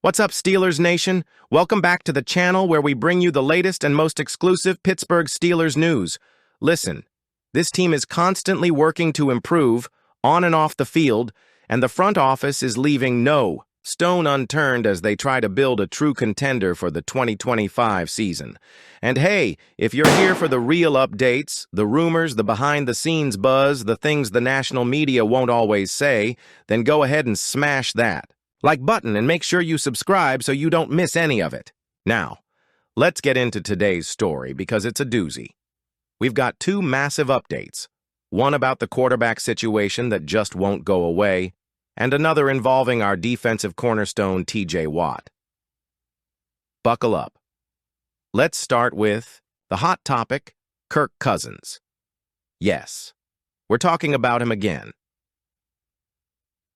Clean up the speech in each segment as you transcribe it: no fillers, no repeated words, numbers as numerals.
What's up, Steelers Nation? Welcome back to the channel where we bring you the latest and most exclusive Pittsburgh Steelers news. Listen, this team is constantly working to improve, on and off the field, and the front office is leaving no stone unturned as they try to build a true contender for the 2025 season. And hey, if you're here for the real updates, the rumors, the behind-the-scenes buzz, the things the national media won't always say, then go ahead and smash that like button and make sure you subscribe so you don't miss any of it. Now, let's get into today's story because it's a doozy. We've got two massive updates, one about the quarterback situation that just won't go away, and another involving our defensive cornerstone TJ Watt. Buckle up. Let's start with the hot topic, Kirk Cousins. Yes, we're talking about him again.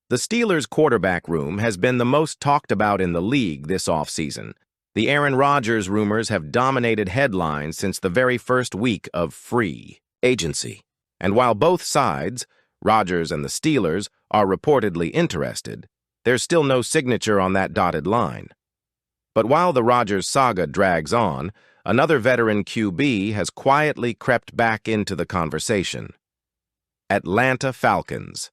The Steelers' quarterback room has been the most talked about in the league this offseason. The Aaron Rodgers rumors have dominated headlines since the very first week of free agency. And while both sides, Rodgers and the Steelers, are reportedly interested, there's still no signature on that dotted line. But while the Rodgers saga drags on, another veteran QB has quietly crept back into the conversation. Atlanta Falcons.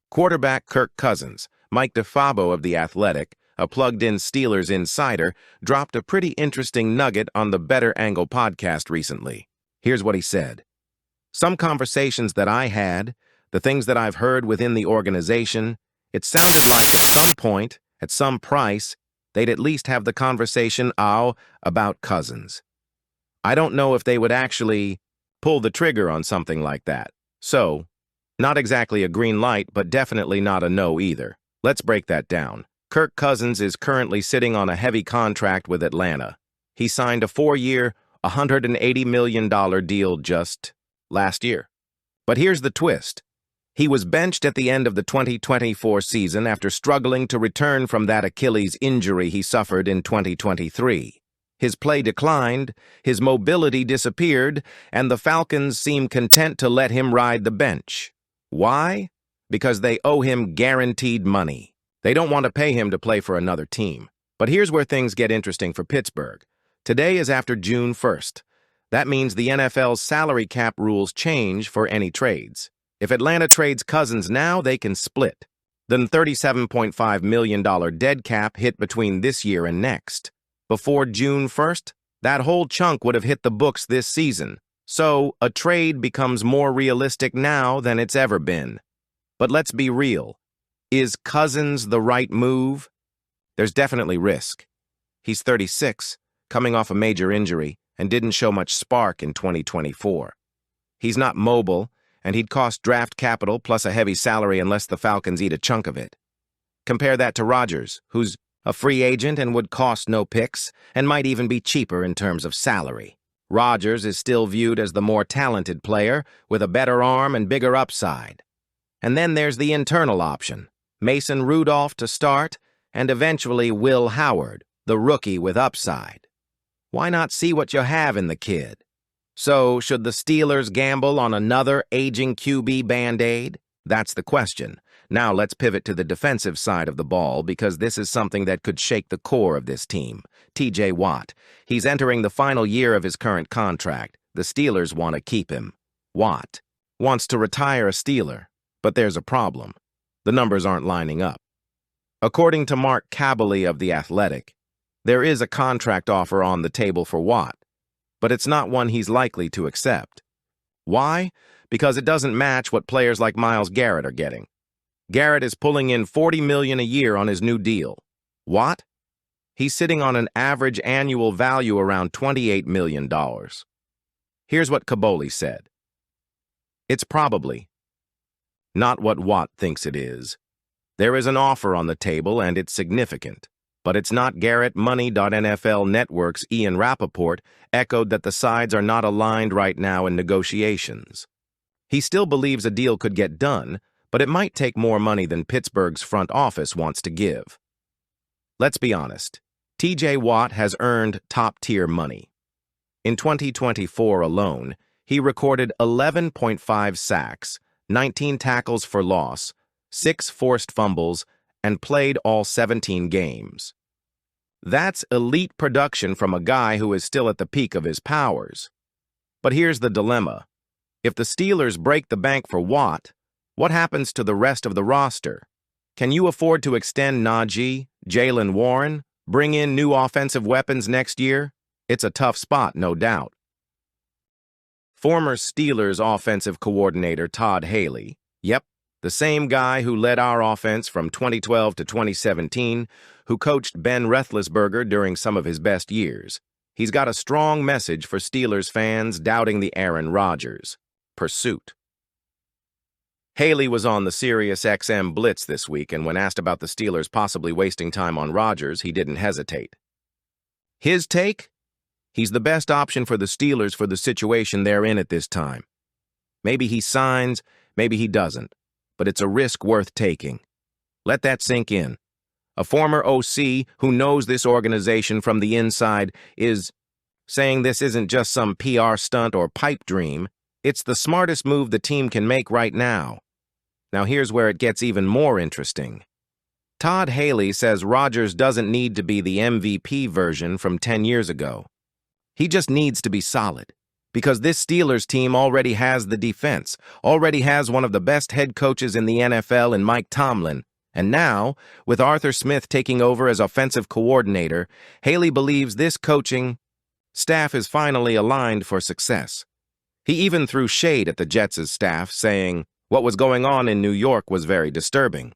Quarterback Kirk Cousins, Mike DeFabo of The Athletic, a plugged-in Steelers insider, dropped a pretty interesting nugget on the Better Angle podcast recently. Here's what he said. Some conversations that I had, the things that I've heard within the organization, it sounded like at some point, at some price, they'd at least have the conversation about Cousins. I don't know if they would actually pull the trigger on something like that. So, not exactly a green light, but definitely not a no either. Let's break that down. Kirk Cousins is currently sitting on a heavy contract with Atlanta. He signed a 4-year, $180 million deal just last year. But here's the twist. He was benched at the end of the 2024 season after struggling to return from that Achilles injury he suffered in 2023. His play declined, his mobility disappeared, and the Falcons seem content to let him ride the bench. Why? Because they owe him guaranteed money. They don't want to pay him to play for another team. But here's where things get interesting for Pittsburgh. Today is after June 1st. That means the NFL's salary cap rules change for any trades. If Atlanta trades Cousins now, they can split. Then $37.5 million dead cap hit between this year and next. Before June 1st, that whole chunk would have hit the books this season. So, a trade becomes more realistic now than it's ever been. But let's be real. Is Cousins the right move? There's definitely risk. He's 36, coming off a major injury, and didn't show much spark in 2024. He's not mobile, and he'd cost draft capital plus a heavy salary unless the Falcons eat a chunk of it. Compare that to Rodgers, who's a free agent and would cost no picks, and might even be cheaper in terms of salary. Rodgers is still viewed as the more talented player, with a better arm and bigger upside. And then there's the internal option. Mason Rudolph to start, and eventually Will Howard, the rookie with upside. Why not see what you have in the kid? So, should the Steelers gamble on another aging QB Band-Aid? That's the question. Now let's pivot to the defensive side of the ball because this is something that could shake the core of this team. TJ Watt. He's entering the final year of his current contract. The Steelers want to keep him. Watt wants to retire a Steeler, but there's a problem. The numbers aren't lining up. According to Mark Kaboly of The Athletic, there is a contract offer on the table for Watt, but it's not one he's likely to accept. Why? Because it doesn't match what players like Myles Garrett are getting. Garrett is pulling in $40 million a year on his new deal. Watt? He's sitting on an average annual value around $28 million. Here's what Kaboly said. It's probably not what Watt thinks it is. There is an offer on the table and it's significant, but it's not Garrett. Money.NFL Network's Ian Rappaport echoed that the sides are not aligned right now in negotiations. He still believes a deal could get done, but it might take more money than Pittsburgh's front office wants to give. Let's be honest. TJ Watt has earned top-tier money. In 2024 alone, he recorded 11.5 sacks, 19 tackles for loss, 6 forced fumbles, and played all 17 games. That's elite production from a guy who is still at the peak of his powers. But here's the dilemma. If the Steelers break the bank for Watt, what happens to the rest of the roster? Can you afford to extend Najee, Jaylen Warren, bring in new offensive weapons next year? It's a tough spot, no doubt. Former Steelers offensive coordinator Todd Haley, yep, the same guy who led our offense from 2012 to 2017, who coached Ben Roethlisberger during some of his best years. He's got a strong message for Steelers fans doubting the Aaron Rodgers pursuit. Haley was on the Sirius XM Blitz this week, and when asked about the Steelers possibly wasting time on Rodgers, he didn't hesitate. His take? He's the best option for the Steelers for the situation they're in at this time. Maybe he signs, maybe he doesn't, but it's a risk worth taking. Let that sink in. A former OC who knows this organization from the inside is saying this isn't just some PR stunt or pipe dream. It's the smartest move the team can make right now. Now here's where it gets even more interesting. Todd Haley says Rodgers doesn't need to be the MVP version from 10 years ago. He just needs to be solid, because this Steelers team already has the defense, already has one of the best head coaches in the NFL in Mike Tomlin, and now, with Arthur Smith taking over as offensive coordinator, Haley believes this coaching staff is finally aligned for success. He even threw shade at the Jets' staff, saying what was going on in New York was very disturbing.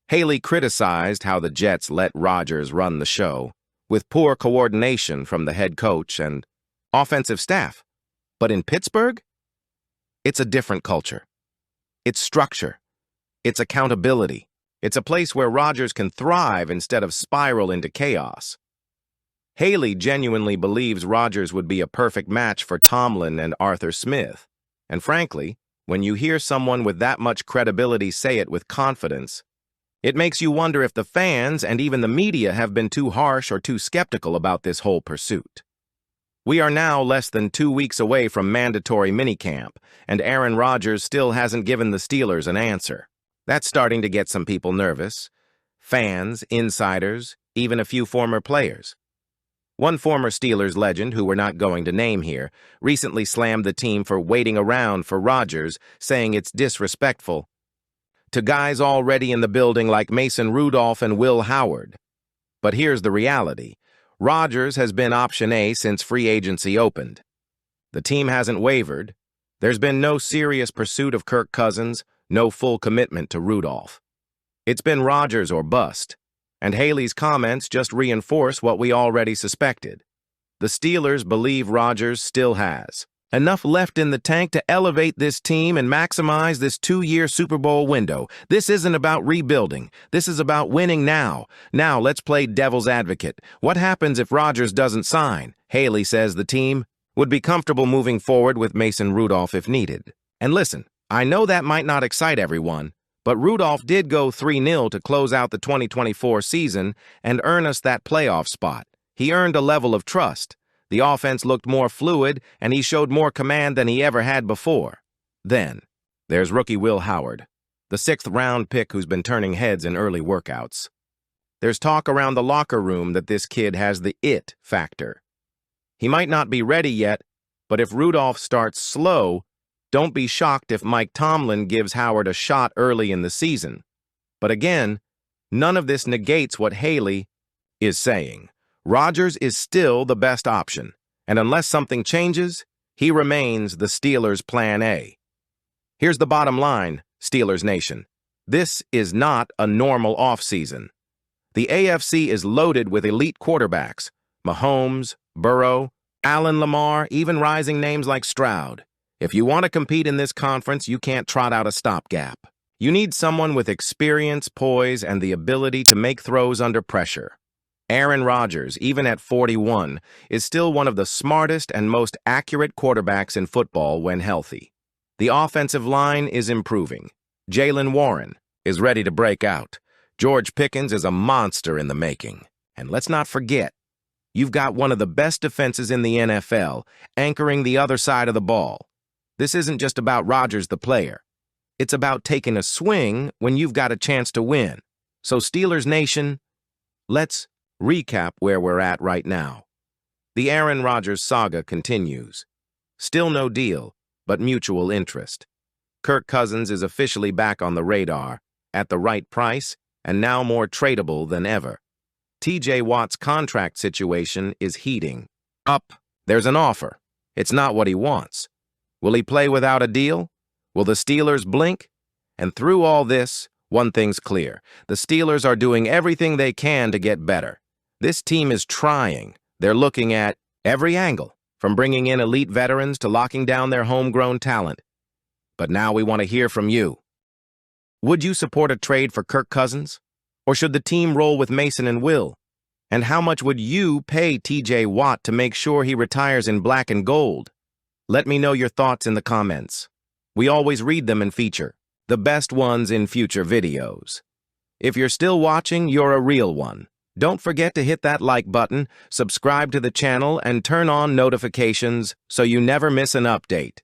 Haley criticized how the Jets let Rodgers run the show, with poor coordination from the head coach and offensive staff. But in Pittsburgh, it's a different culture. It's structure. It's accountability. It's a place where Rodgers can thrive instead of spiral into chaos. Haley genuinely believes Rodgers would be a perfect match for Tomlin and Arthur Smith. And frankly, when you hear someone with that much credibility say it with confidence, it makes you wonder if the fans and even the media have been too harsh or too skeptical about this whole pursuit. We are now less than 2 weeks away from mandatory minicamp, and Aaron Rodgers still hasn't given the Steelers an answer. That's starting to get some people nervous. Fans, insiders, even a few former players. One former Steelers legend, who we're not going to name here, recently slammed the team for waiting around for Rodgers, saying it's disrespectful to guys already in the building like Mason Rudolph and Will Howard. But here's the reality. Rodgers has been option A since free agency opened. The team hasn't wavered. There's been no serious pursuit of Kirk Cousins, no full commitment to Rudolph. It's been Rodgers or bust, and Haley's comments just reinforce what we already suspected. The Steelers believe Rodgers still has enough left in the tank to elevate this team and maximize this 2-year Super Bowl window. This isn't about rebuilding. This is about winning now. Now, let's play devil's advocate. What happens if Rodgers doesn't sign? Haley says the team would be comfortable moving forward with Mason Rudolph if needed. And listen, I know that might not excite everyone, but Rudolph did go 3-0 to close out the 2024 season and earn us that playoff spot. He earned a level of trust. The offense looked more fluid, and he showed more command than he ever had before. Then, there's rookie Will Howard, the 6th-round pick who's been turning heads in early workouts. There's talk around the locker room that this kid has the it factor. He might not be ready yet, but if Rudolph starts slow, don't be shocked if Mike Tomlin gives Howard a shot early in the season. But again, none of this negates what Haley is saying. Rodgers is still the best option, and unless something changes, he remains the Steelers' plan A. Here's the bottom line, Steelers Nation. This is not a normal offseason. The AFC is loaded with elite quarterbacks, Mahomes, Burrow, Allen Lamar, even rising names like Stroud. If you want to compete in this conference, you can't trot out a stopgap. You need someone with experience, poise, and the ability to make throws under pressure. Aaron Rodgers, even at 41, is still one of the smartest and most accurate quarterbacks in football when healthy. The offensive line is improving. Jaylen Warren is ready to break out. George Pickens is a monster in the making. And let's not forget, you've got one of the best defenses in the NFL anchoring the other side of the ball. This isn't just about Rodgers the player. It's about taking a swing when you've got a chance to win. So Steelers Nation, let's Recap where we're at right now. The Aaron Rodgers saga continues. Still no deal, but mutual interest. Kirk Cousins is officially back on the radar, at the right price, and now more tradable than ever. TJ Watt's contract situation is heating up. There's an offer. It's not what he wants. Will he play without a deal? Will the Steelers blink? And through all this, one thing's clear. The Steelers are doing everything they can to get better. This team is trying. They're looking at every angle, from bringing in elite veterans to locking down their homegrown talent. But now we want to hear from you. Would you support a trade for Kirk Cousins? Or should the team roll with Mason and Will? And how much would you pay TJ Watt to make sure he retires in black and gold? Let me know your thoughts in the comments. We always read them and feature the best ones in future videos. If you're still watching, you're a real one. Don't forget to hit that like button, subscribe to the channel, and turn on notifications so you never miss an update.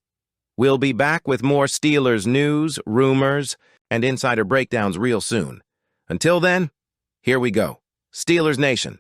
We'll be back with more Steelers news, rumors, and insider breakdowns real soon. Until then, here we go. Steelers Nation.